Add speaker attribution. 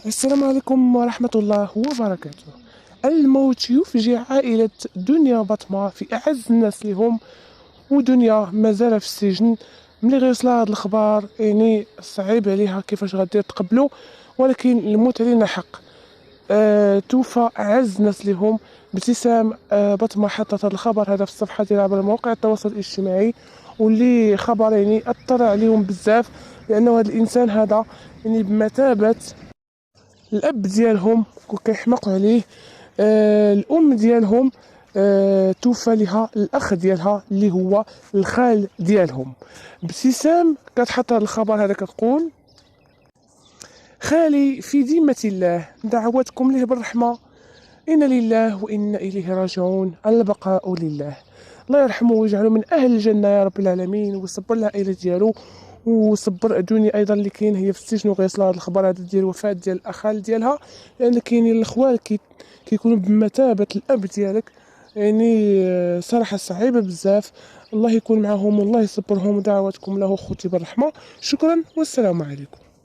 Speaker 1: السلام عليكم ورحمة الله وبركاته. الموت يفجع عائلة دنيا بطمة في أعز الناس لهم، ودنيا مازال في السجن. ملي غيوصلها هاد الخبر يعني صعيب عليها كيفاش غادي تقبلو، ولكن الموت علينا حق. توفى أعز الناس لهم. ابتسام بطمة حطت هذا الخبر هذا في الصفحة ديالها على مواقع التواصل الاجتماعي، واللي خبر يعني أثر عليهم بزاف، لأنه هذا الإنسان هذا يعني بمثابة الاب ديالهم وكيحماقوا عليه. الام ديالهم توفى لها الاخ ديالها اللي هو الخال ديالهم. ابتسام كتحط هذا الخبر هذا كتقول: خالي في ذمة الله، دعواتكم له بالرحمة، إن لله وإنا إليه راجعون، البقاء لله. الله يرحمه ويجعله من أهل الجنة يا رب العالمين، ويصبر العائلة ديالو، وصبر الدنيا ايضا اللي كاين هي في السجن، وغيصل هذا الخبر هذا ديال الوفاه ديال الاخال ديالها، لان كاينين الاخوال كيكونوا بمثابه الاب ديالك. يعني صراحه صعيبه بزاف. الله يكون معهم والله يصبرهم، ودعواتكم له خوتي بالرحمه. شكرا والسلام عليكم.